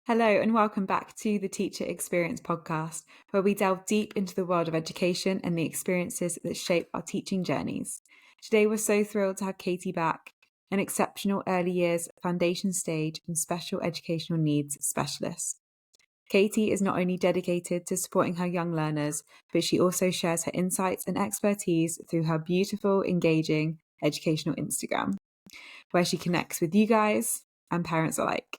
Hello, and welcome back to the Teacher Experience podcast, where we delve deep into the world of education and the experiences that shape our teaching journeys. Today, we're so thrilled to have Katie back, an exceptional early years, foundation stage, and special educational needs specialist. Katie is not only dedicated to supporting her young learners, but she also shares her insights and expertise through her beautiful, engaging educational Instagram, where she connects with you guys and parents alike.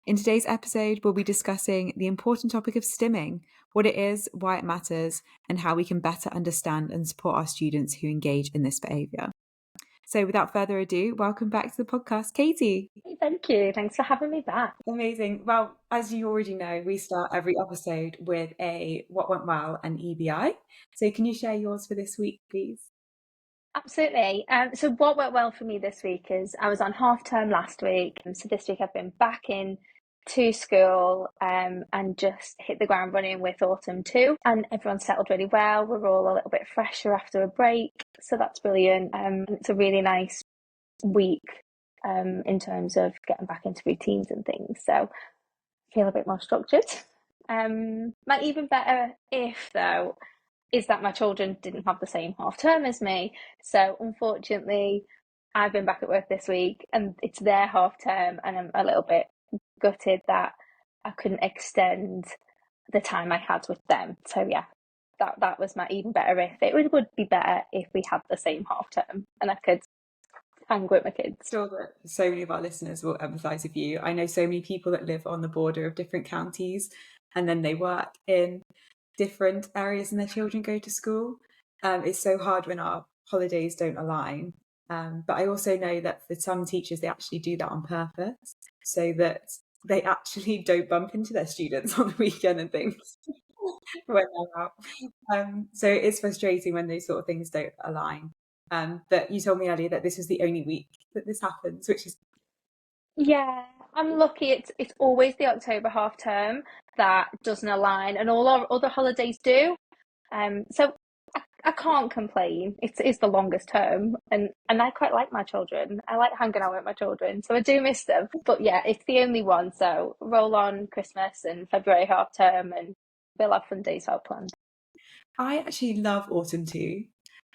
In today's episode, we'll be discussing the important topic of stimming, what it is, why it matters, and how we can better understand and support our students who engage in this behaviour. So without further ado, welcome back to the podcast, Katie. Thank you. Thanks for having me back. Amazing. Well, as you already know, we start every episode with a what went well and EBI. So can you share yours for this week, please? Absolutely. So what went well for me this week is I was on half term last week. So this week I've been back in to school and just hit the ground running with autumn 2. And everyone's settled really well. We're all a little bit fresher after a break. So that's brilliant. It's a really nice week in terms of getting back into routines and things. So I feel a bit more structured. My even better if though is that my children didn't have the same half term as me. So unfortunately, I've been back at work this week and it's their half term, and I'm a little bit gutted that I couldn't extend the time I had with them. So yeah, that was my even better if. It would be better if we had the same half term and I could hang with my kids. Sure that so many of our listeners will empathise with you. I know so many people that live on the border of different counties and then they work in different areas and their children go to school. It's so hard when our holidays don't align. But I also know that for some teachers, they actually do that on purpose so that they actually don't bump into their students on the weekend and things when they're out. So it's frustrating when those sort of things don't align. But you told me earlier that this was the only week that this happens, which is Yeah, I'm lucky. It's always the October half term that doesn't align, and all our other holidays do. So I can't complain. It's the longest term, and I quite like my children. I like hanging out with my children, so I do miss them. But yeah, it's the only one. So roll on Christmas and February half term, and we'll have fun days out planned. I actually love autumn too.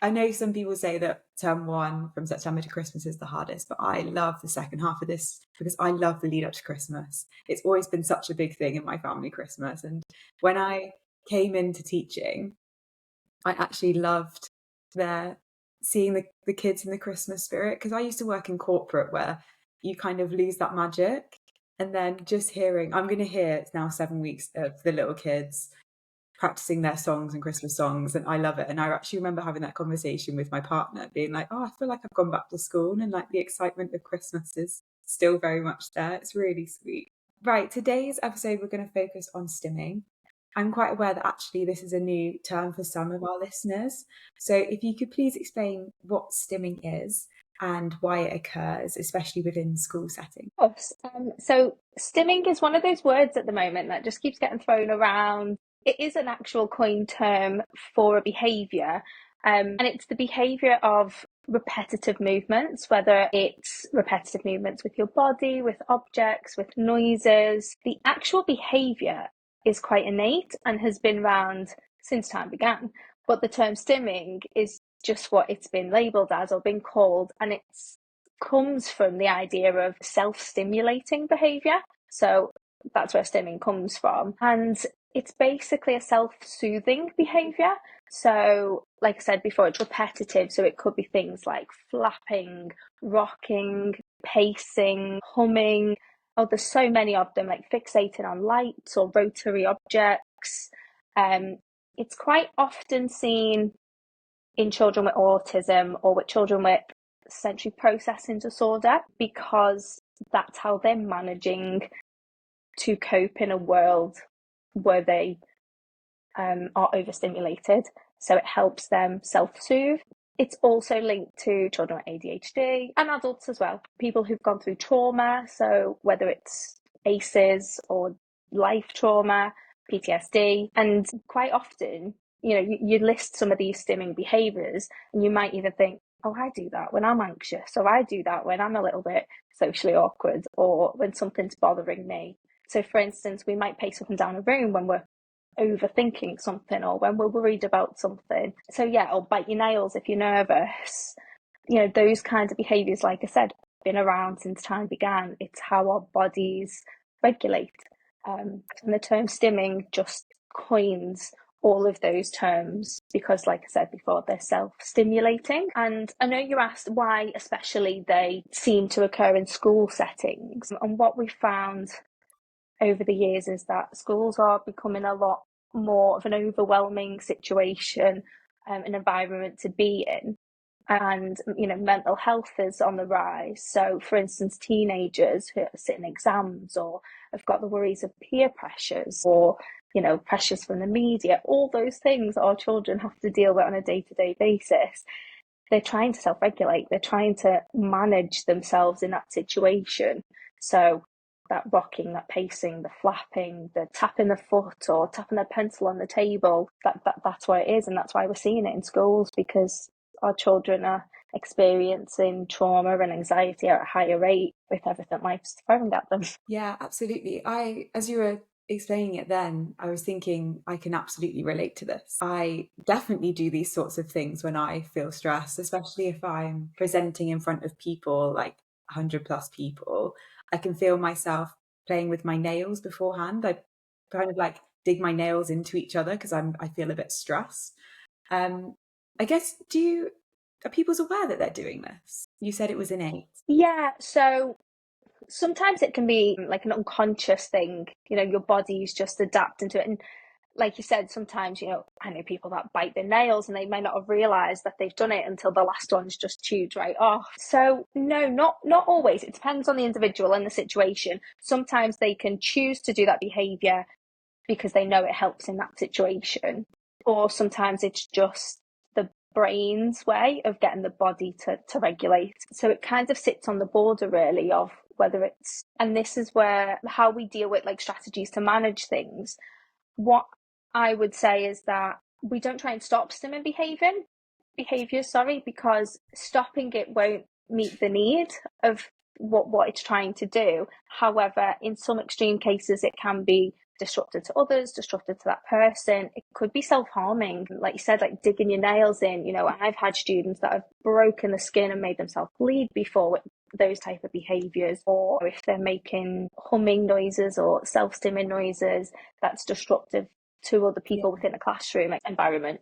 I know some people say that term 1 from September to Christmas is the hardest, but I love the second half of this because I love the lead up to Christmas. It's always been such a big thing in my family, Christmas. And when I came into teaching, I actually loved seeing the kids in the Christmas spirit, because I used to work in corporate where you kind of lose that magic. And then just hearing, I'm going to hear it's now 7 weeks of the little kids practicing their songs and Christmas songs, and I love it. And I actually remember having that conversation with my partner, being like, oh, I feel like I've gone back to school, and like the excitement of Christmas is still very much there. It's really sweet. Right, today's episode we're going to focus on stimming. I'm quite aware that actually this is a new term for some of our listeners. So if you could please explain what stimming is and why it occurs, especially within school settings. Of course. So stimming is one of those words at the moment that just keeps getting thrown around. It is an actual coined term for a behaviour, and it's the behaviour of repetitive movements, whether it's repetitive movements with your body, with objects, with noises. The actual behaviour is quite innate and has been around since time began. But the term stimming is just what it's been labelled as or been called, and it's comes from the idea of self-stimulating behaviour. So that's where stimming comes from. And it's basically a self-soothing behaviour. So, like I said before, it's repetitive. So it could be things like flapping, rocking, pacing, humming. Oh, there's so many of them, like fixating on lights or rotary objects. It's quite often seen in children with autism or with children with sensory processing disorder, because that's how they're managing to cope in a world where they are overstimulated. So it helps them self-soothe. It's also linked to children with ADHD and adults as well, people who've gone through trauma. So whether it's ACEs or life trauma, PTSD, and quite often, you list some of these stimming behaviours and you might even think, oh, I do that when I'm anxious, or I do that when I'm a little bit socially awkward, or when something's bothering me. So for instance, we might pace up and down a room when we're overthinking something or when we're worried about something. So yeah, or bite your nails if you're nervous. Those kinds of behaviours, like I said, been around since time began. It's how our bodies regulate. And the term stimming just coins all of those terms because, like I said before, they're self-stimulating. And I know you asked why especially they seem to occur in school settings. And what we found over the years is that schools are becoming a lot more of an overwhelming situation, an environment to be in. And mental health is on the rise. So for instance, teenagers who are sitting exams or have got the worries of peer pressures or pressures from the media, all those things our children have to deal with on a day-to-day basis. They're trying to self-regulate, they're trying to manage themselves in that situation. So that rocking, that pacing, the flapping, the tapping the foot or tapping their pencil on the table, that's why it is, and that's why we're seeing it in schools, because our children are experiencing trauma and anxiety at a higher rate with everything life's throwing at them. Yeah, absolutely. As you were explaining it then, I was thinking I can absolutely relate to this. I definitely do these sorts of things when I feel stressed, especially if I'm presenting in front of people, like 100 plus people. I can feel myself playing with my nails beforehand. I kind of like dig my nails into each other because I feel a bit stressed. I guess, are people aware that they're doing this? You said it was innate. Yeah, so sometimes it can be like an unconscious thing, your body's just adapting to it. And like you said, sometimes, I know people that bite their nails and they may not have realised that they've done it until the last one's just chewed right off. So no, not always. It depends on the individual and the situation. Sometimes they can choose to do that behaviour because they know it helps in that situation. Or sometimes it's just the brain's way of getting the body to regulate. So it kind of sits on the border really of whether it's, and this is where how we deal with like strategies to manage things. What I would say is that we don't try and stop stimming behaviors, because stopping it won't meet the need of what it's trying to do. However, in some extreme cases, it can be disruptive to others, disruptive to that person. It could be self-harming, like you said, like digging your nails in. I've had students that have broken the skin and made themselves bleed before with those type of behaviours, or if they're making humming noises or self-stimming noises that's disruptive to other people within a classroom environment.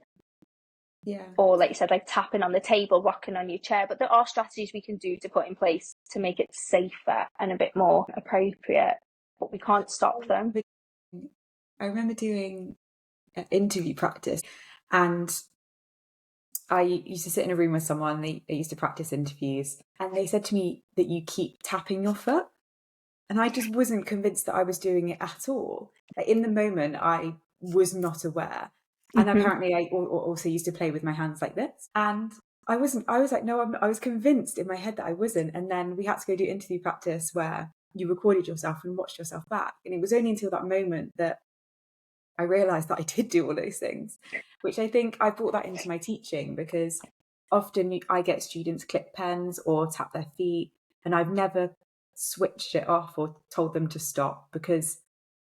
Yeah. Or like you said, like tapping on the table, rocking on your chair. But there are strategies we can do to put in place to make it safer and a bit more appropriate, but we can't stop them. I remember doing interview practice, and I used to sit in a room with someone, they used to practice interviews, and they said to me that you keep tapping your foot. And I just wasn't convinced that I was doing it at all. Like, in the moment, I was not aware. And apparently I also used to play with my hands like this. And I was like, no, I was convinced in my head that I wasn't. And then we had to go do interview practice where you recorded yourself and watched yourself back. And it was only until that moment that I realised that I did do all those things, which I think I brought that into my teaching, because often I get students click pens or tap their feet, and I've never switched it off or told them to stop, because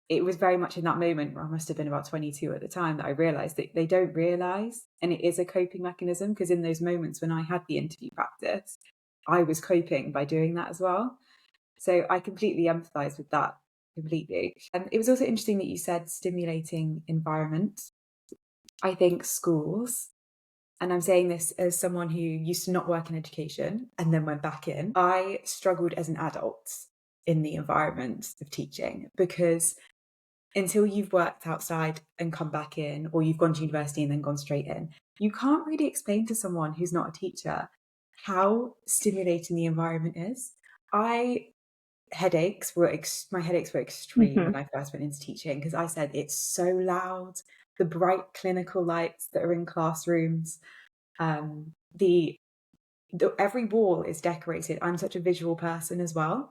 it was very much in that moment, where I must have been about 22 at the time, that I realised that they don't realise, and it is a coping mechanism, because in those moments when I had the interview practice, I was coping by doing that as well. So I completely empathise with that. Completely. And it was also interesting that you said stimulating environment. I think schools, and I'm saying this as someone who used to not work in education and then went back in, I struggled as an adult in the environment of teaching, because until you've worked outside and come back in, or you've gone to university and then gone straight in, you can't really explain to someone who's not a teacher how stimulating the environment is. My headaches were extreme when I first went into teaching, because I said it's so loud, the bright clinical lights that are in classrooms, the every wall is decorated. I'm such a visual person as well,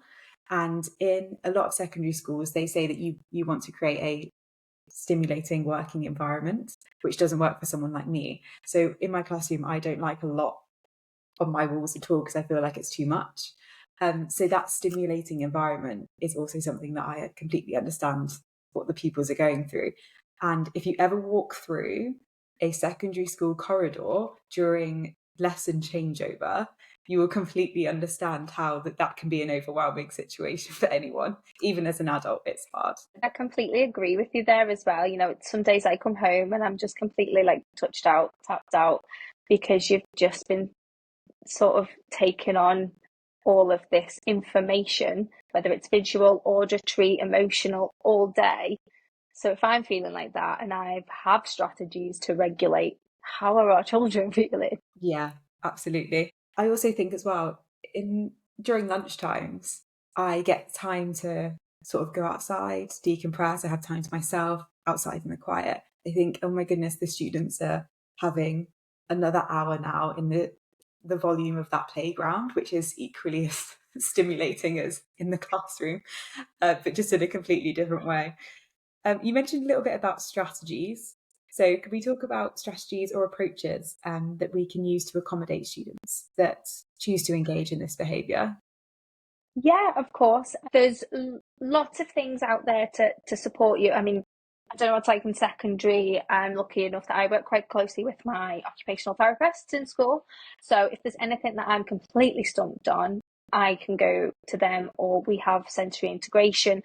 and in a lot of secondary schools they say that you want to create a stimulating working environment, which doesn't work for someone like me. So in my classroom, I don't like a lot on my walls at all, because I feel like it's too much. So that stimulating environment is also something that I completely understand what the pupils are going through. And if you ever walk through a secondary school corridor during lesson changeover, you will completely understand how that can be an overwhelming situation for anyone. Even as an adult, it's hard. I completely agree with you there as well. Some days I come home and I'm just completely like touched out, tapped out, because you've just been sort of taking on all of this information, whether it's visual, auditory, emotional, all day. So if I'm feeling like that and I have strategies to regulate, how are our children feeling? Yeah, absolutely. I also think as well, in during lunch times, I get time to sort of go outside, decompress. I have time to myself outside in the quiet. I think, oh my goodness, the students are having another hour now in the volume of that playground, which is equally as stimulating as in the classroom, but just in a completely different way. You mentioned a little bit about strategies. So, could we talk about strategies or approaches that we can use to accommodate students that choose to engage in this behaviour? Yeah, of course. There's lots of things out there to support you. I mean, I don't know what it's like in secondary. I'm lucky enough that I work quite closely with my occupational therapists in school. So if there's anything that I'm completely stumped on, I can go to them, or we have sensory integration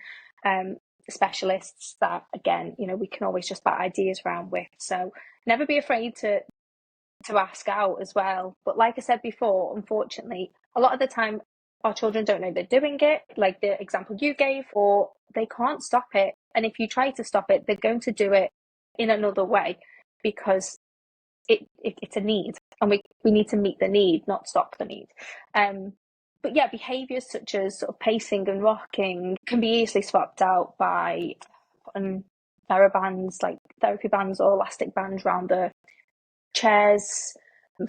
specialists that, again, we can always just bat ideas around with. So never be afraid to ask out as well. But like I said before, unfortunately, a lot of the time our children don't know they're doing it, like the example you gave, or they can't stop it. And if you try to stop it, they're going to do it in another way, because it's a need, and we need to meet the need, not stop the need. But yeah, behaviours such as sort of pacing and rocking can be easily swapped out by putting therabands, like therapy bands or elastic bands around the chairs,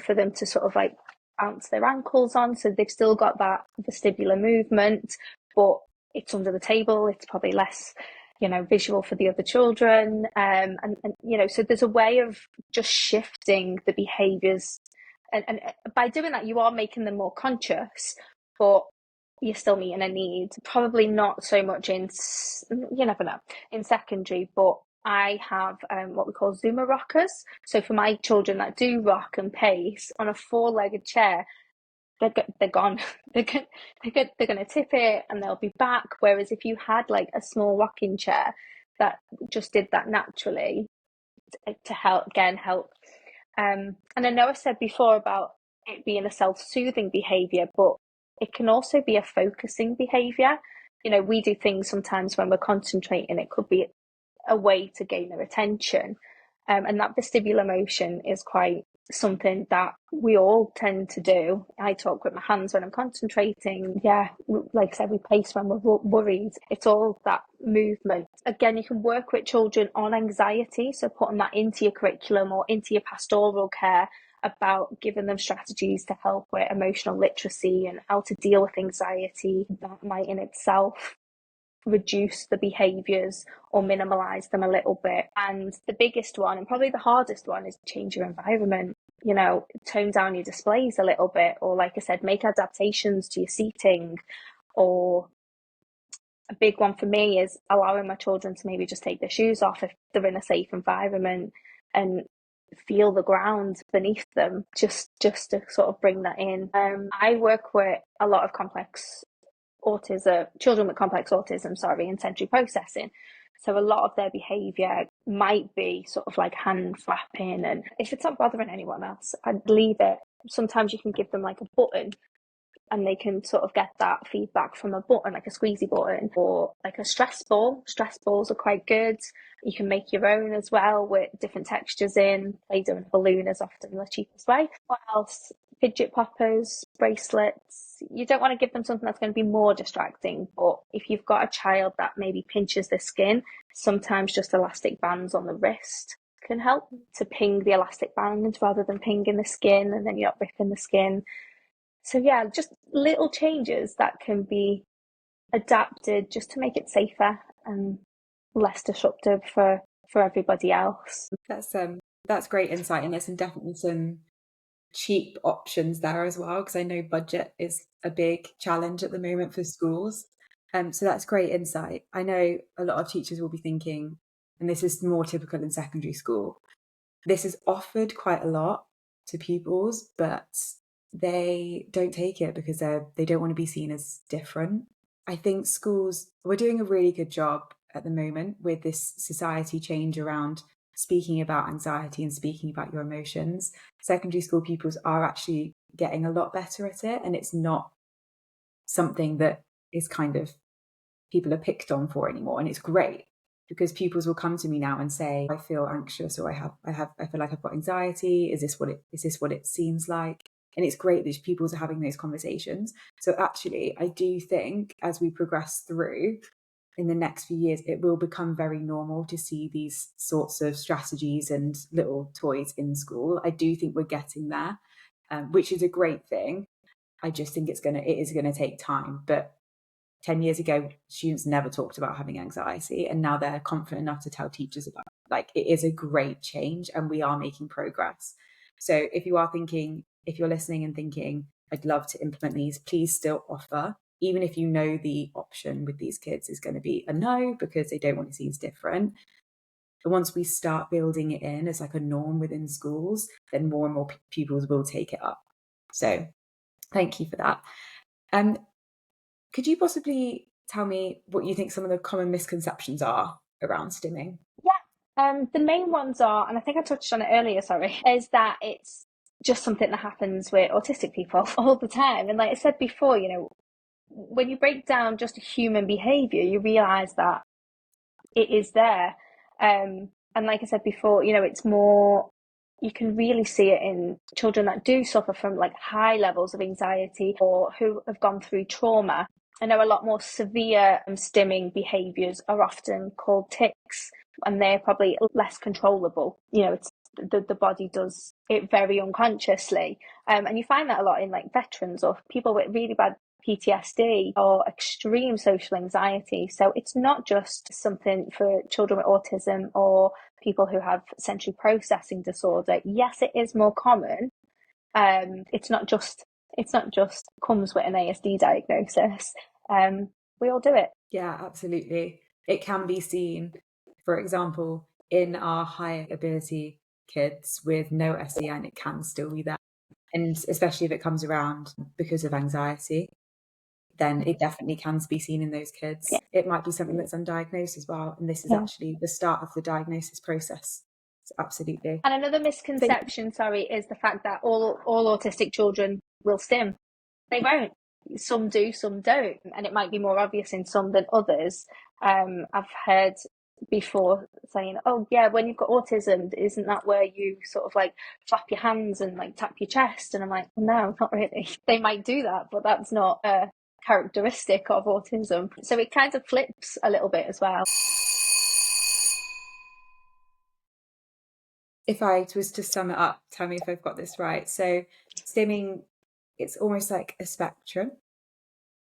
for them to sort of like bounce their ankles on, so they've still got that vestibular movement, but it's under the table. It's probably less visual for the other children, and so there's a way of just shifting the behaviors, and by doing that you are making them more conscious, but you're still meeting a need. Probably not so much you never know, in secondary, but I have what we call Zoomer rockers. So for my children that do rock and pace on a four-legged chair, they're gone. They're going to tip it and they'll be back. Whereas if you had like a small rocking chair that just did that naturally, to help. And I know I said before about it being a self-soothing behaviour, but it can also be a focusing behaviour. We do things sometimes when we're concentrating. It could be a way to gain their attention. And that vestibular motion is quite something that we all tend to do. I talk with my hands when I'm concentrating. Yeah, like I said, we pace when we're worried. It's all that movement. Again, you can work with children on anxiety, so putting that into your curriculum or into your pastoral care, about giving them strategies to help with emotional literacy and how to deal with anxiety. That might in itself reduce the behaviours or minimalize them a little bit. And the biggest one, and probably the hardest one, is change your environment. Tone down your displays a little bit, or like I said, make adaptations to your seating. Or a big one for me is allowing my children to maybe just take their shoes off if they're in a safe environment, and feel the ground beneath them, just to sort of bring that in. I work with a lot of children with complex autism, and sensory processing. So a lot of their behaviour might be sort of like hand flapping, and if it's not bothering anyone else, I'd leave it. Sometimes you can give them like a button, and they can sort of get that feedback from a button, like a squeezy button, or like a stress ball. Stress balls are quite good. You can make your own as well with different textures in. Play-Doh and balloon is often the cheapest way. What else? Fidget poppers, bracelets. You don't want to give them something that's going to be more distracting, but if you've got a child that maybe pinches their skin, sometimes just elastic bands on the wrist can help to ping the elastic band rather than pinging the skin, and then you're not ripping the skin. So yeah, just little changes that can be adapted just to make it safer and less disruptive for everybody else. That's great insight, and there's definitely some cheap options there as well, because I know budget is a big challenge at the moment for schools. So that's great insight. I know a lot of teachers will be thinking, and this is more typical in secondary school, this is offered quite a lot to pupils, but they don't take it because they don't want to be seen as different. I think schools, we're doing a really good job at the moment with this society change around speaking about anxiety and speaking about your emotions. Secondary school pupils are actually getting a lot better at it, and it's not something that is kind of people are picked on for anymore. And it's great because pupils will come to me now and say, I feel anxious, or I feel like I've got anxiety. Is this what it seems like? And it's great that pupils are having those conversations. So actually, I do think as we progress through in the next few years, it will become very normal to see these sorts of strategies and little toys in school. I do think we're getting there, which is a great thing. I just think it is gonna take time. But 10 years ago, students never talked about having anxiety, and now they're confident enough to tell teachers about it. Like, it is a great change, and we are making progress. So if you're listening and thinking, I'd love to implement these, please still offer, even if you know the option with these kids is going to be a no because they don't want to see as different. But once we start building it in as like a norm within schools, then more and more pupils will take it up. So thank you for that. Could you possibly tell me what you think some of the common misconceptions are around stimming? Yeah, the main ones are, and I think I touched on it earlier, is that it's just something that happens with autistic people all the time. And like I said before, when you break down just human behavior, you realize that it is there. And like I said before, it's more, you can really see it in children that do suffer from like high levels of anxiety or who have gone through trauma. I know a lot more severe stimming behaviors are often called tics, and they're probably less controllable. It's the body does it very unconsciously. And you find that a lot in like veterans or people with really bad PTSD or extreme social anxiety. So it's not just something for children with autism or people who have sensory processing disorder. Yes, it is more common. It's not just comes with an ASD diagnosis. We all do it. Yeah, absolutely. It can be seen, for example, in our high ability kids with no SEN, it can still be there. And especially if it comes around because of anxiety, then it definitely can be seen in those kids. Yeah. It might be something that's undiagnosed as well. And this is actually the start of the diagnosis process. So absolutely. And another misconception, is the fact that all autistic children will stim. They won't. Some do, some don't. And it might be more obvious in some than others. I've heard before saying, oh yeah, when you've got autism, isn't that where you sort of like flap your hands and like tap your chest? And I'm like, no, not really. They might do that, but that's not a characteristic of autism. So it kind of flips a little bit as well. If I was to sum it up, tell me if I've got this right. So stimming, it's almost like a spectrum.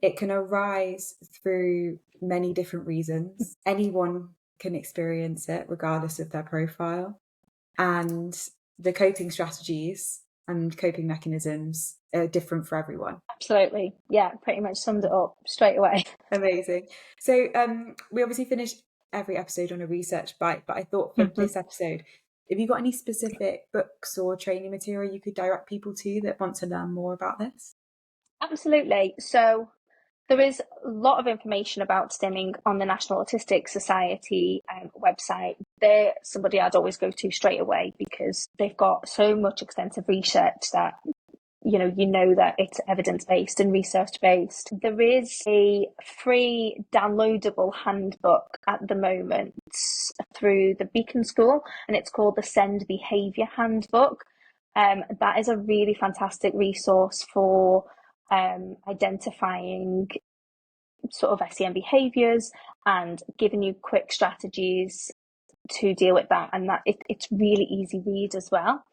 It can arise through many different reasons. Anyone can experience it regardless of their profile. And the coping strategies and coping mechanisms are different for everyone. Absolutely. Yeah, pretty much summed it up straight away. Amazing. So we obviously finished every episode on a research bite, but I thought for this episode, have you got any specific books or training material you could direct people to that want to learn more about this? Absolutely. So there is a lot of information about stimming on the National Autistic Society website. They're somebody I'd always go to straight away because they've got so much extensive research that you know that it's evidence-based and research-based. There is a free downloadable handbook at the moment through the Beacon School, and it's called the Send Behaviour Handbook. That is a really fantastic resource for identifying sort of SEN behaviours and giving you quick strategies to deal with that. And that it's really easy read as well.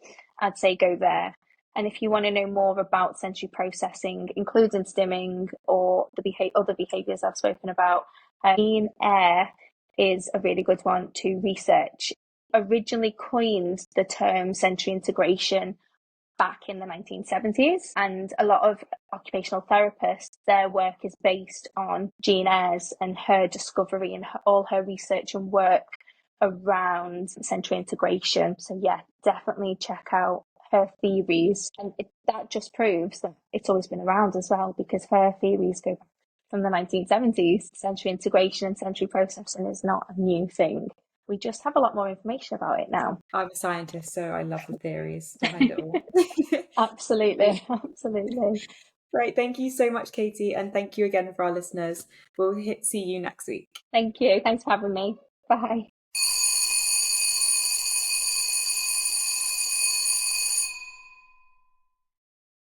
I'd say go there. And if you want to know more about sensory processing, including stimming or the other behaviours I've spoken about, Keen Air is a really good one to research. Originally coined the term sensory integration back in the 1970s, and a lot of occupational therapists, their work is based on Jean Ayres and her discovery and all her research and work around sensory integration. So yeah, definitely check out her theories, and that just proves that it's always been around as well, because her theories go back from the 1970s. Sensory integration and sensory processing is not a new thing. We just have a lot more information about it now. I'm a scientist, so I love the theories behind it all. Absolutely, absolutely. Great. Thank you so much, Katie. And thank you again for our listeners. We'll see you next week. Thank you. Thanks for having me. Bye.